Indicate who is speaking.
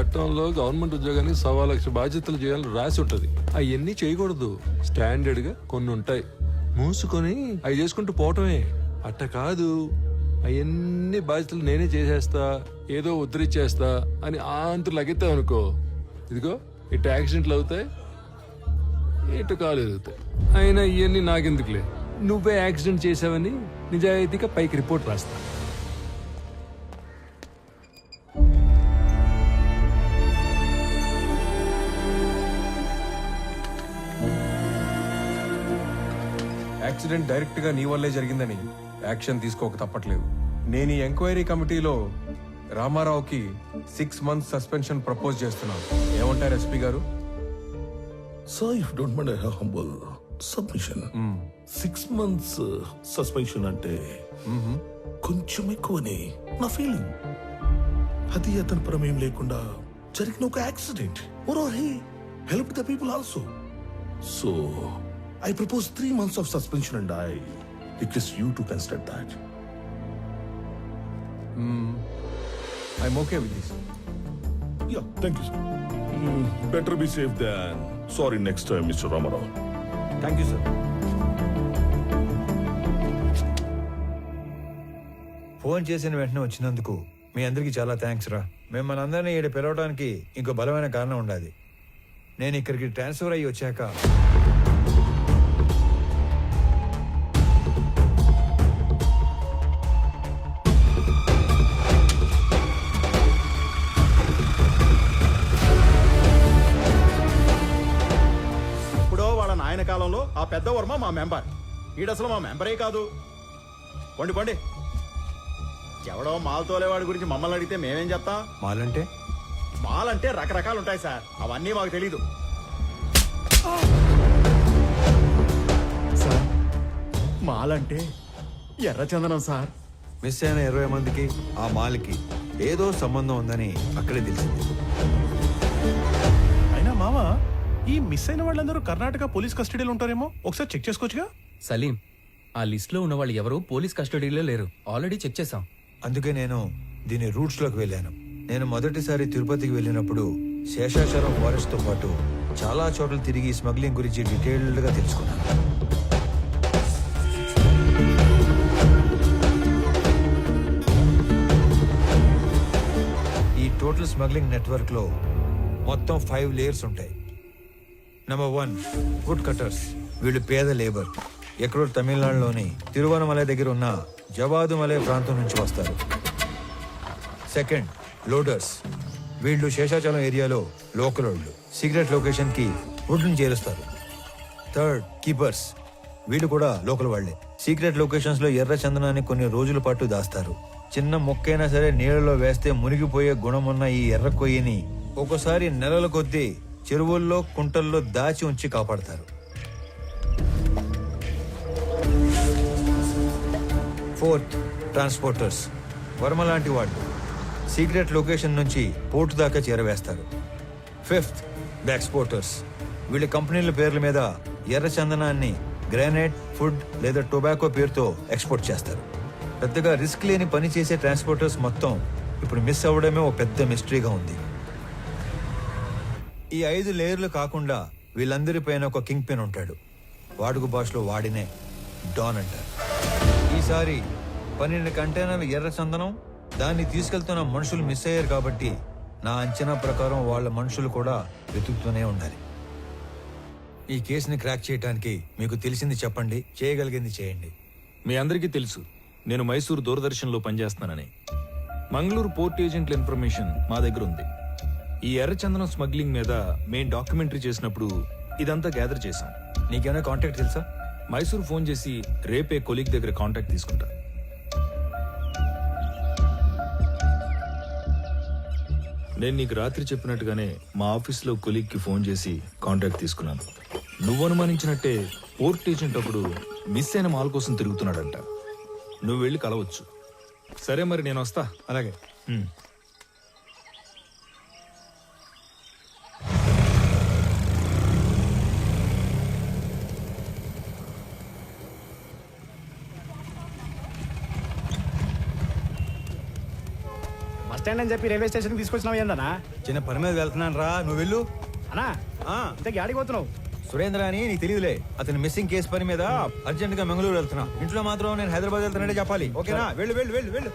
Speaker 1: చట్టంలో గవర్నమెంట్ ఉద్యోగానికి 1,00,000 బాధ్యతలు చేయాలని రాసి ఉంటది. అవన్నీ చేయకూడదు. స్టాండర్డ్ గా కొన్ని ఉంటాయి. మూసుకొని అవి చేసుకుంటూ పోవటమే. అట్ట కాదు, అవన్నీ బాధ్యతలు నేనే చేసేస్తా, ఏదో ఉద్ధరించేస్తా అని ఆంతులు లగెత్తావు అనుకో, ఇదిగో ఇటు యాక్సిడెంట్లు అవుతాయి, ఇటు కాలు ఎదుగుతాయి. అయినా ఇవన్నీ నాకెందుకులే, నువ్వే యాక్సిడెంట్ చేసావని నిజాయితీగా పైకి రిపోర్ట్ రాస్తా.
Speaker 2: యాక్సిడెంట్ డైరెక్ట్ గా నీ వల్లే జరిగిందని యాక్షన్ తీసుకోక తప్పట్లేదు. నేను ఈ ఎంక్వైరీ కమిటీలో రామారావుకి 6 months సస్పెన్షన్ ప్రపోజ్ చేస్తున్నాను. ఏమంటారు ఎస్పీ గారు?
Speaker 3: Sir, if you don't mind a humble submission. 6 months suspension అంటే కొంచెం ఎక్కువని నా ఫీలింగ్. అది అతని ప్రమేయం లేకుండా జరిగిన ఒక accident. He help the people also. So I propose 3 months of suspension and I request you to consider that.
Speaker 2: I'm okay with this.
Speaker 3: Yeah, thank you, sir. Better be safe than sorry next time, Mr. Ramarao.
Speaker 2: Thank you sir.
Speaker 4: Phone చేసిన వెంటనే వచ్చినందుకు మీ అందరికీ చాలా thanks రా. మిమ్మల్ని అందరినీ ఇక్కడ పిలవడానికి ఇంకో బలమైన కారణం ఉండాలి. నేను ఇక్కడికి ట్రాన్స్ఫర్ అయ్యి వచ్చాక
Speaker 5: ఆయన కాలంలో ఆ పెద్ద వర్మ మా మెంబర్, ఈడసలు మా మెంబరే కాదు. పండి పండి, ఎవడో మాల్ తోలేవాడి గురించి మమ్మల్ని అడిగితే మేమేం చెప్తాం?
Speaker 4: మాలంటే
Speaker 5: మాల్ అంటే రకరకాలు ఉంటాయి సార్, అవన్నీ మాకు తెలీదు. సార్, మాల్ అంటే ఎర్రచందనం సార్.
Speaker 4: మిస్ అయిన 20 మందికి ఆ మాల్కి ఏదో సంబంధం ఉందని అక్కడే తెలిసింది.
Speaker 6: అయినా మామ, ఈ మిస్ అయిన వాళ్ళందరూ కర్ణాటక పోలీస్ కస్టడీలో ఉంటారేమో, ఒకసారి చెక్ చేసుకోవచ్చుగా?
Speaker 7: సలీం, ఆ లిస్ట్ లో ఉన్న వాళ్ళు ఎవరు పోలీస్ కస్టడీలో లేరు, ఆల్రెడీ చెక్ చేశాం.
Speaker 4: అందుకే నేను దీని రూట్స్ లోకి వెళ్ళాను. నేను మొదటిసారి తిరుపతికి వెళ్ళినప్పుడు శేషాచలం ఫారెస్ట్ తో పాటు చాలా చోట్ల తిరిగి స్మగ్లింగ్ గురించి డీటెయిల్డ్ గా తెలుసుకున్నాను. ఈ టోటల్ స్మగ్లింగ్ నెట్వర్క్ లో మొత్తం 5 లేయర్స్ ఉంటాయి. Number 1, wood cutters. వీళ్ళు పేద లేబర్. ఎక్కడో తమిళనాడులోని తిరువనమలై దగ్గర ఉన్న జవాదుమలై ప్రాంతం నుంచి వస్తారు. Second, loaders. వీళ్ళు శేషాచలం ఏరియాలో లోకల్ వాళ్ళు. సీక్రెట్ లొకేషన్ కి వుడ్ని చేరుస్తారు. Third, keepers. వీళ్ళు కూడా లోకల్ వాళ్లే. సీక్రెట్ లొకేషన్స్ లో ఎర్ర చందనాన్ని కొన్ని రోజుల పాటు దాస్తారు. చిన్న మొక్కైనా సరే నీళ్ళలో వేస్తే మునిగిపోయే గుణం ఉన్న ఈ ఎర్ర కొయ్యని ఒక్కోసారి నెలల కొద్దీ చెరువుల్లో కుంటల్లో దాచి ఉంచి కాపాడతారు. Fourth, transporters. వర్మ లాంటి వాళ్ళు సీక్రెట్ లొకేషన్ నుంచి పోర్టు దాకా చేరవేస్తారు. Fifth, exporters. వీళ్ళ కంపెనీల పేర్ల మీద ఎర్ర చందనాన్ని గ్రానైట్, ఫుడ్ లేదా టొబాకో పేరుతో ఎక్స్పోర్ట్ చేస్తారు. పెద్దగా రిస్క్ లేని పని చేసే ట్రాన్స్పోర్టర్స్ మొత్తం ఇప్పుడు మిస్ అవ్వడమే ఒక పెద్ద మిస్టరీగా ఉంది. ఈ 5 లేయర్లు కాకుండా వీళ్ళందరిపైన ఒక కింగ్ పిన్ ఉంటాడు. వాడుక భాషలో వాడినే డాన్ అంటారు. ఈసారి 12 కంటైనర్ల ఎర్ర చందనం, దాన్ని తీసుకెళ్తున్న మనుషులు మిస్ అయ్యారు కాబట్టి నా అంచనా ప్రకారం వాళ్ళ మనుషులు కూడా వెతుకుతూనే ఉండాలి. ఈ కేసుని క్రాక్ చేయడానికి మీకు తెలిసింది చెప్పండి, చేయగలిగింది చేయండి.
Speaker 8: మీ అందరికీ తెలుసు నేను మైసూరు దూరదర్శన్లో పనిచేస్తున్నానని. మంగళూరు పోర్ట్ ఏజెంట్ల ఇన్ఫర్మేషన్ మా దగ్గర ఉంది. ఈ ఎర్రచందనం స్మగ్లింగ్ మీద మేం డాక్యుమెంటరీ చేసినప్పుడు ఇదంతా గ్యాదర్ చేశాం.
Speaker 4: నీకేమైనా కాంటాక్ట్ తెలుసా?
Speaker 8: మైసూరు ఫోన్ చేసి రేపే కొలీగ్ దగ్గర కాంటాక్ట్ తీసుకుంటా. నేను నీకు రాత్రి చెప్పినట్టుగానే మా ఆఫీస్లో కొలీగ్కి ఫోన్ చేసి కాంటాక్ట్ తీసుకున్నాను. నువ్వు అనుమానించినట్టే పోర్ట్ ఏజెంట్ అప్పుడు మిస్ అయిన మాల్ కోసం తిరుగుతున్నాడంట. నువ్వు వెళ్ళి కలవచ్చు. సరే మరి నేను వస్తా.
Speaker 4: అలాగే.
Speaker 5: స్టాండ్ అని చెప్పి రైల్వే స్టేషన్ తీసుకొచ్చినావు ఏందన్నా?
Speaker 4: చిన్న పని మీద వెళ్తున్నాను రా, నువ్వు వెళ్ళు.
Speaker 5: అన్నా ఇంతకీ ఆడికి పోతున్నావు?
Speaker 4: సురేంద్ర అని నీకు తెలియదులే, అతని మిస్సింగ్ కేసు పని మీద అర్జెంట్ గా మంగళూరు వెళ్తున్నా. ఇంట్లో మాత్రం నేను హైదరాబాద్ వెళ్తున్నాడే చెప్పాలి, ఓకేనా? వెళ్ళు వెళ్ళు వెళ్ళు వెళ్ళు.